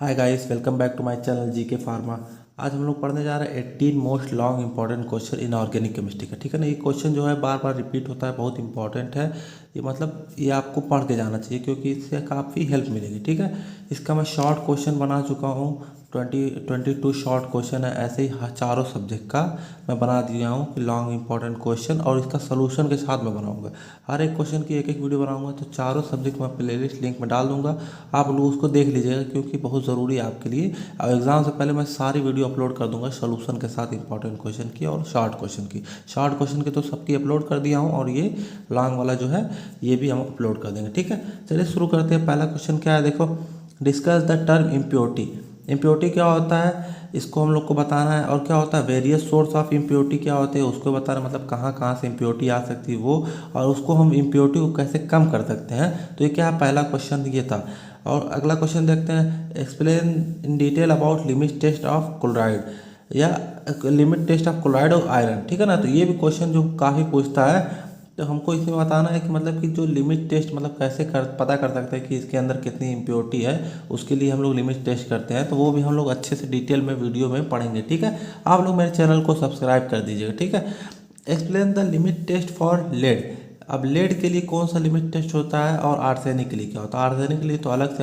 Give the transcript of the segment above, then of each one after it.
Hi guys, welcome back to my channel GK Pharma. आज हम लोग पढ़ने जा रहे हैं 18 most long important question in organic chemistry का। ठीक है ना। ये क्वेश्चन जो है बार बार रिपीट होता है, बहुत इंपॉर्टेंट है। ये मतलब ये आपको पढ़ के जाना चाहिए क्योंकि इससे काफ़ी हेल्प मिलेगी। ठीक है। इसका मैं शॉर्ट क्वेश्चन बना चुका हूँ। 22 शॉर्ट क्वेश्चन है, ऐसे ही चारों सब्जेक्ट का मैं बना दिया हूँ कि लॉन्ग इंपॉर्टेंट क्वेश्चन, और इसका सोल्यूशन के साथ मैं बनाऊंगा। हर एक क्वेश्चन की एक एक वीडियो बनाऊंगा, तो चारों सब्जेक्ट मैं प्लेलिस्ट लिंक में डाल दूंगा। आप लोग उसको देख लीजिएगा क्योंकि बहुत ज़रूरी है आपके लिए। और एग्ज़ाम से पहले मैं सारी वीडियो अपलोड कर दूंगा सोल्यूशन के साथ, इंपॉर्टेंट क्वेश्चन की और शॉर्ट क्वेश्चन की। शॉर्ट क्वेश्चन की तो सबकी अपलोड कर दिया हूँ, और ये लॉन्ग वाला जो है ये भी हम अपलोड कर देंगे। ठीक है, चलिए शुरू करते हैं। पहला क्वेश्चन क्या है, देखो। Discuss the term impurity. Impurity क्या होता है, इसको हम लोग को बताना है। और क्या होता है वेरियस सोर्स ऑफ इम्प्योरिटी, क्या होते हैं उसको बताना, मतलब कहाँ कहाँ से इम्प्योरिटी आ सकती है वो, और उसको हम इम्प्योरिटी को कैसे कम कर सकते हैं। तो ये क्या पहला क्वेश्चन ये था। और अगला क्वेश्चन देखते हैं। Explain in detail about limit test of chloride, या लिमिट टेस्ट ऑफ क्लोराइड और आयरन। ठीक है ना। तो ये भी क्वेश्चन जो काफ़ी पूछता है, तो हमको इसमें बताना है कि मतलब कि जो लिमिट टेस्ट मतलब कैसे पता कर सकते हैं कि इसके अंदर कितनी इम्प्योरिटी है। उसके लिए हम लोग लिमिट टेस्ट करते हैं, तो वो भी हम लोग अच्छे से डिटेल में वीडियो में पढ़ेंगे। ठीक है। आप लोग मेरे चैनल को सब्सक्राइब कर दीजिएगा। ठीक है। Explain the limit test for lead. अब लेड के लिए कौन सा लिमिट टेस्ट होता है, और आर्सेनिक के लिए क्या होता है। आर्सेनिक के लिए तो अलग से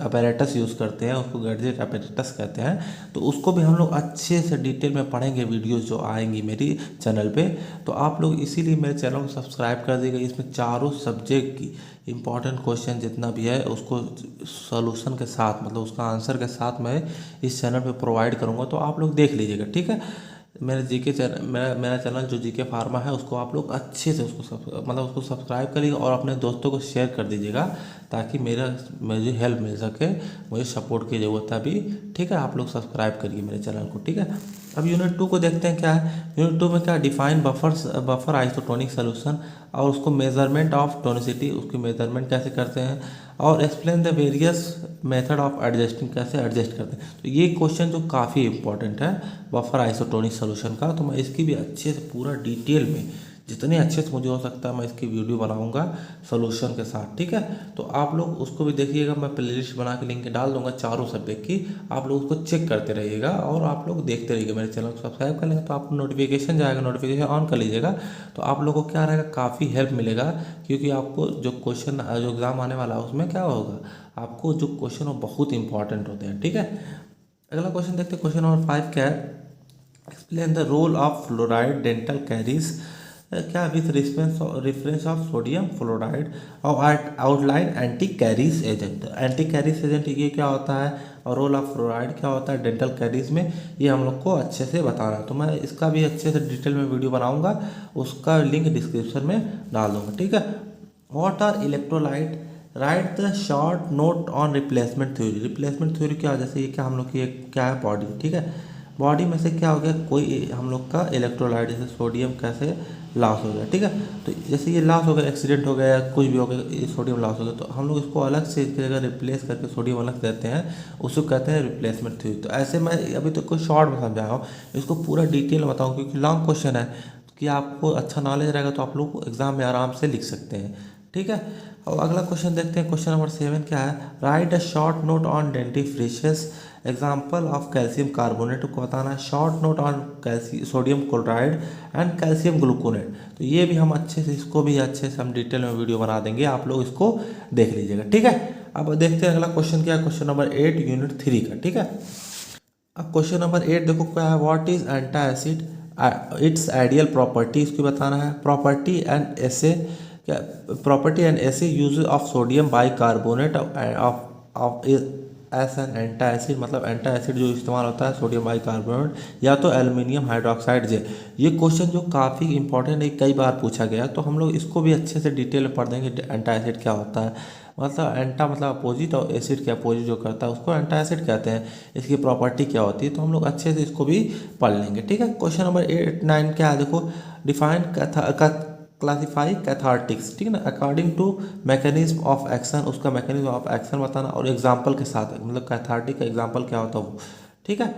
अपैरेटस यूज़ करते हैं, उसको गैडजेट अपैरेटस कहते हैं। तो उसको भी हम लोग अच्छे से डिटेल में पढ़ेंगे, वीडियोस जो आएंगी मेरी चैनल पे। तो आप लोग इसीलिए मेरे चैनल को सब्सक्राइब कर दीजिएगा। इसमें चारों सब्जेक्ट की इंपॉर्टेंट क्वेश्चन जितना भी है उसको सोल्यूशन के साथ, मतलब उसका आंसर के साथ मैं इस चैनल पे प्रोवाइड करूँगा, तो आप लोग देख लीजिएगा। ठीक है। मेरे जीके चैनल, मेरा चैनल जो जीके फार्मा है, उसको आप लोग अच्छे से मतलब उसको सब्सक्राइब करिएगा और अपने दोस्तों को शेयर कर दीजिएगा, ताकि मुझे हेल्प मिल सके, मुझे सपोर्ट की ज़रूरत है अभी। ठीक है। आप लोग सब्सक्राइब करिए मेरे चैनल को। ठीक है। अब यूनिट 2 को देखते हैं क्या है। यूनिट 2 में क्या, डिफाइन बफर आइसोटोनिक सोल्यूशन, और उसको मेजरमेंट ऑफ टोनिसिटी, उसकी मेजरमेंट कैसे करते हैं, और explain the various method of adjusting, कैसे एडजस्ट करते हैं। तो ये क्वेश्चन जो काफ़ी इंपॉर्टेंट है बफर आइसोटोनिक सोल्यूशन का, तो मैं इसकी भी अच्छे से पूरा डिटेल में, जितने अच्छे से मुझे हो सकता है, मैं इसकी वीडियो बनाऊंगा सोल्यूशन के साथ। ठीक है। तो आप लोग उसको भी देखिएगा, मैं प्लेलिस्ट बना के लिंक डाल दूंगा चारों सब्जेक्ट की। आप लोग उसको चेक करते रहिएगा और आप लोग देखते रहिएगा। मेरे चैनल को सब्सक्राइब कर लेंगे तो आपको नोटिफिकेशन जाएगा, नोटिफिकेशन ऑन कर लीजिएगा। तो आप लोगों को क्या रहेगा, काफ़ी हेल्प मिलेगा, क्योंकि आपको जो क्वेश्चन जो एग्ज़ाम आने वाला है उसमें क्या होगा, आपको जो क्वेश्चन वो बहुत इंपॉर्टेंट होते हैं। ठीक है। अगला क्वेश्चन देखते हैं। क्वेश्चन नंबर 5 क्या है। Explain the role of fluoride dental caries, क्या with reference of sodium fluoride और outline anti caries agent. Anti caries agent ये क्या होता है, और रोल ऑफ फ्लोराइड क्या होता है डेंटल कैरीज में, ये हम लोग को अच्छे से बताना है। तो मैं इसका भी अच्छे से डिटेल में वीडियो बनाऊंगा, उसका लिंक डिस्क्रिप्शन में डाल दूंगा। ठीक है। What are electrolyte, write the short note on replacement theory. Replacement theory क्या, जैसे ये क्या हम लोग की एक क्या है बॉडी। ठीक है। बॉडी में से क्या हो गया, कोई हम लोग का इलेक्ट्रोलाइट, जैसे सोडियम कैसे लॉस हो गया। ठीक है। तो जैसे ये लॉस हो गया, एक्सीडेंट हो गया या कुछ भी हो गया, ये सोडियम लॉस हो गया, तो हम लोग इसको अलग से इसकी जगह रिप्लेस करके सोडियम अलग देते हैं, उसको कहते हैं रिप्लेसमेंट थ्योरी। तो ऐसे मैं अभी तो कुछ शॉर्ट में समझाया हूँ, इसको पूरा डिटेल में बताऊँ क्योंकि लॉन्ग क्वेश्चन है, कि आपको अच्छा नॉलेज रहेगा तो आप लोग एग्जाम में आराम से लिख सकते हैं। ठीक है। और अगला क्वेश्चन देखते हैं। क्वेश्चन नंबर 7 क्या है। Write a short note on dentifrices example of calcium carbonate को बताना है। Short note on sodium chloride and calcium gluconate. तो ये भी हम अच्छे से, इसको भी अच्छे से हम डिटेल में वीडियो बना देंगे, आप लोग इसको देख लीजिएगा। ठीक है। अब देखते हैं अगला क्वेश्चन क्या है। क्वेश्चन नंबर 8 यूनिट 3 का। ठीक है। अब क्वेश्चन नंबर 8 देखो क्या है। What is antacid, its ideal property, इसको बताना है। प्रॉपर्टी एंड ऐसे क्या, property and uses use of sodium bicarbonate of as an antacid, मतलब एंटा एसिड जो इस्तेमाल होता है सोडियम बाइकार्बोनेट या तो एल्युमिनियम हाइड्रोक्साइड जेल। ये क्वेश्चन जो काफ़ी इंपॉर्टेंट है, कई बार पूछा गया, तो हम लोग इसको भी अच्छे से डिटेल में पढ़ देंगे। एंटा एसिड क्या होता है, मतलब एंटा मतलब अपोजिट, और एसिड के अपोजिट जो करता है उसको एंटा एसिड कहते हैं। इसकी प्रॉपर्टी क्या होती है, तो हम लोग अच्छे से इसको भी पढ़ लेंगे। ठीक है। क्वेश्चन नंबर 8 9 क्या है देखो। Define classify cathartics. ठीक है ना। According to mechanism of action, उसका मैकेनिज्म ऑफ एक्शन बताना, और एग्जाम्पल के साथ, मतलब कैथार्टिक का एग्जाम्पल क्या होता है वो। ठीक है।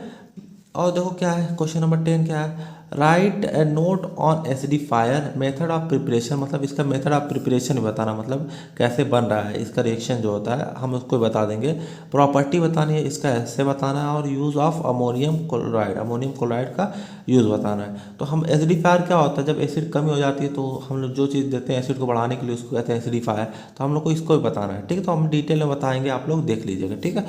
और देखो क्या है। क्वेश्चन नंबर 10 क्या है। Right A note on acidifier, method of preparation, मतलब इसका मेथड ऑफ प्रिपरेशन भी बताना, मतलब कैसे बन रहा है इसका रिएक्शन जो होता है हम उसको बता देंगे। प्रॉपर्टी बतानी है इसका, ऐसे बताना है। और use of ammonium chloride, ammonium chloride का यूज़ बताना है। तो हम एसिडिफायर क्या होता है, जब एसिड कमी हो जाती है तो हम लोग जो चीज़ देते हैं एसिड को बढ़ाने के लिए उसको कहते हैं एसिडिफायर, तो हम लोग को इसको भी बताना है, ठीक है। तो हम डिटेल में बताएंगे, आप लोग देख लीजिएगा, ठीक है।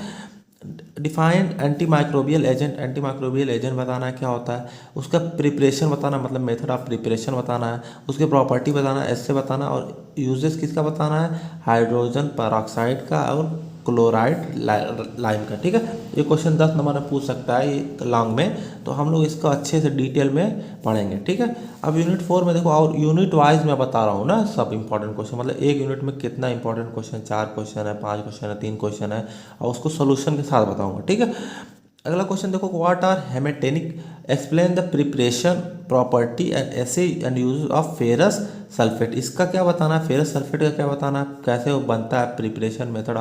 Define anti microbial agent, anti microbial agent बताना है क्या होता है, उसका प्रिपरेशन बताना, मतलब मेथड ऑफ प्रिपरेशन बताना है, उसके प्रॉपर्टी बताना है, ऐसे बताना, और यूजेस किसका बताना है, हाइड्रोजन पेरोक्साइड का और क्लोराइड लाइम का, ठीक है। ये क्वेश्चन 10 नंबर में पूछ सकता है ये लॉन्ग में, तो हम लोग इसको अच्छे से डिटेल में पढ़ेंगे, ठीक है। अब यूनिट 4 में देखो, और यूनिट वाइज मैं बता रहा हूँ ना सब इंपॉर्टेंट क्वेश्चन, मतलब एक यूनिट में कितना इंपॉर्टेंट क्वेश्चन, 4 क्वेश्चन है, 5 क्वेश्चन है, 3 क्वेश्चन है, और उसको सोल्यूशन के साथ बताऊंगा, ठीक है। अगला क्वेश्चन देखो, what are hematinic, explain the preparation property and uses and use of ferrous sulphate, इसका क्या बताना है, फेरस सल्फेट का क्या बताना है, कैसे वो बनता है, प्रिपरेशन मेथड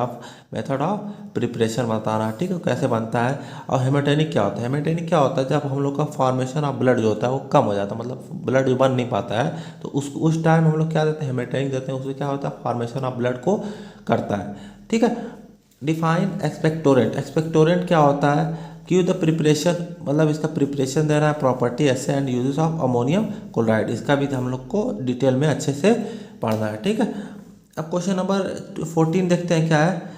ऑफ प्रिपरेशन बताना है, ठीक है, कैसे बनता है। और हेमेटेनिक क्या होता है, हेमेटेनिक क्या होता है, जब हम लोग का फॉर्मेशन ऑफ ब्लड जो होता है वो कम हो जाता है, मतलब ब्लड बन नहीं पाता है, तो उस टाइम हम लोग क्या देते हैं, हेमेटेनिक देते हैं, उससे क्या होता है, फॉर्मेशन ऑफ ब्लड को करता है, ठीक है। डिफाइन एक्सपेक्टोरेंट, एक्सपेक्टोरेंट क्या होता है, क्यू द प्रिपरेशन, मतलब इसका प्रिपरेशन दे रहा है, प्रॉपर्टी ऐसे and uses of ammonium chloride, इसका भी हम लोग को डिटेल में अच्छे से पढ़ना है, ठीक है। अब क्वेश्चन नंबर 14 देखते हैं क्या है,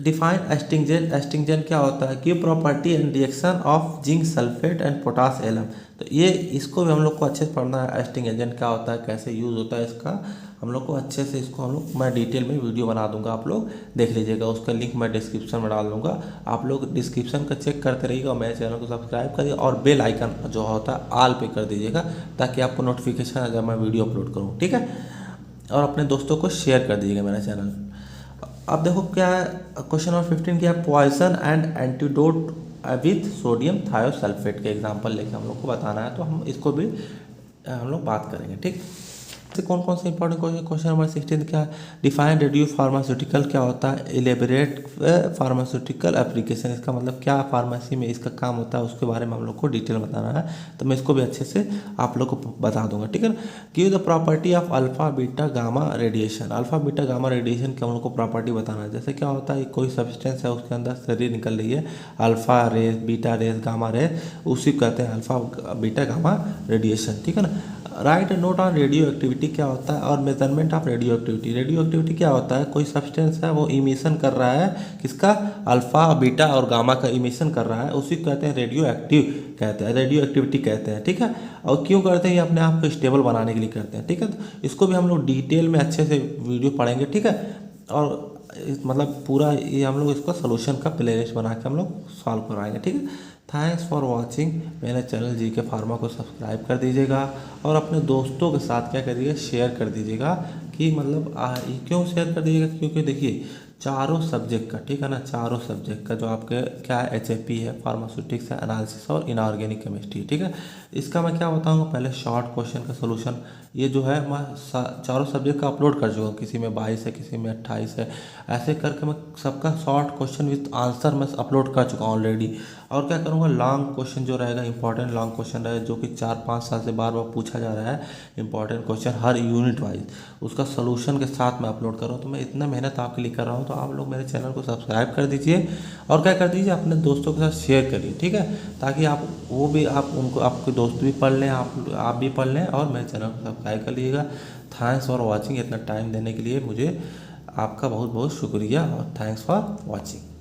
डिफाइन एस्टिंगजेंट, एस्टिंगजेंट क्या होता है, give property and reaction of zinc sulphate and potash alum, तो ये इसको भी हम लोग को अच्छे से पढ़ना है, एस्टिंग एजेंट क्या होता है, कैसे यूज़ होता है इसका, हम लोग को अच्छे से इसको हम लोग मैं डिटेल में वीडियो बना दूंगा, आप लोग देख लीजिएगा, उसका लिंक मैं डिस्क्रिप्शन में डाल दूंगा, आप लोग डिस्क्रिप्शन का चेक करते रहिएगा, और मेरे चैनल को सब्सक्राइब करिए, और बेल आइकन जो होता है ऑल पे कर दीजिएगा, ताकि आपको नोटिफिकेशन आ जाए मैं वीडियो अपलोड करूँ, ठीक है। और अपने दोस्तों को शेयर कर दीजिएगा मेरा चैनल। अब देखो क्या है, क्वेश्चन नंबर 15 क्या है, poison and antidote with sodium thiosulphate के एग्जांपल लेके हम लोग को बताना है, तो हम इसको भी हम लोग बात करेंगे, ठीक। कौन कौन से इंपॉर्टेंट क्वेश्चन नंबर 16 क्या है, डिफाइन रेडियो फार्मास्यूटिकल क्या होता है, एलेबरेट फार्मास्यूटिकल एप्लीकेशन, इसका मतलब क्या फार्मेसी में इसका काम होता है, उसके बारे में हम लोग को डिटेल बताना है, तो मैं इसको भी अच्छे से आप लोग को बता दूंगा, ठीक है ना। Give the property of alpha beta gamma radiation, alpha beta gamma radiation की हम लोग को प्रॉपर्टी बताना है, जैसे क्या होता है, कोई सब्सटेंस है उसके अंदर से रे निकल रही है, alpha rays, beta rays, gamma rays, उसी को कहते हैं अल्फा बीटा गामा रेडिएशन, ठीक है ना। Right note on radio activity क्या होता है, और measurement of radio activity, radio activity क्या होता है, कोई सब्सटेंस है वो इमिशन कर रहा है, किसका, अल्फा बीटा और गामा का इमिशन कर रहा है, उसी को कहते हैं रेडियो एक्टिव कहते हैं, रेडियो एक्टिविटी कहते हैं, ठीक है। और क्यों करते हैं, ये अपने आप को स्टेबल बनाने के लिए करते हैं, ठीक है। तो इसको भी हम लोग डिटेल में अच्छे से वीडियो पढ़ेंगे, ठीक है। और मतलब पूरा ये हम लोग इसको सोल्यूशन का प्लेलिस्ट बना के हम लोग सॉल्व करवाएंगे, ठीक है। थैंक्स फॉर वाचिंग, मेरे चैनल जी के फार्मा को सब्सक्राइब कर दीजिएगा, और अपने दोस्तों के साथ क्या करिएगा, शेयर कर दीजिएगा, कि मतलब क्यों शेयर कर दीजिएगा, क्योंकि देखिए चारों सब्जेक्ट का, ठीक है ना, चारों सब्जेक्ट का जो आपके क्या है, HAP है, फार्मास्यूटिक्स है, एनालिसिस और इनऑर्गेनिक केमिस्ट्री, ठीक है। इसका मैं क्या बताऊंगा, पहले शॉर्ट क्वेश्चन का सोल्यूशन, ये जो है मैं चारों सब्जेक्ट का अपलोड कर चुका हूँ, किसी में 22 है, किसी में 28 है, ऐसे करके मैं सबका शॉर्ट क्वेश्चन विथ आंसर मैं अपलोड कर चुका हूँ ऑलरेडी। और क्या करूँगा, लॉन्ग क्वेश्चन जो रहेगा, इंपॉर्टेंट लॉन्ग क्वेश्चन रहेगा, जो कि 4-5 साल से बार बार पूछा जा रहा है, इंपॉर्टेंट क्वेश्चन हर यूनिट वाइज, उसका सोल्यूशन के साथ मैं अपलोड कर रहा हूँ। तो मैं इतना मेहनत आपके लिए कर रहा हूँ, तो आप लोग मेरे चैनल को सब्सक्राइब कर दीजिए, और क्या कर दीजिए, अपने दोस्तों के साथ शेयर करिए, ठीक है, ताकि आप वो भी आप उनको आपके दोस्त भी पढ़ लें, आप भी पढ़ लें, और मेरे चैनल को सब्सक्राइब कर लीजिएगा। थैंक्स फॉर वॉचिंग, इतना टाइम देने के लिए मुझे आपका बहुत बहुत शुक्रिया, और थैंक्स फॉर वॉचिंग।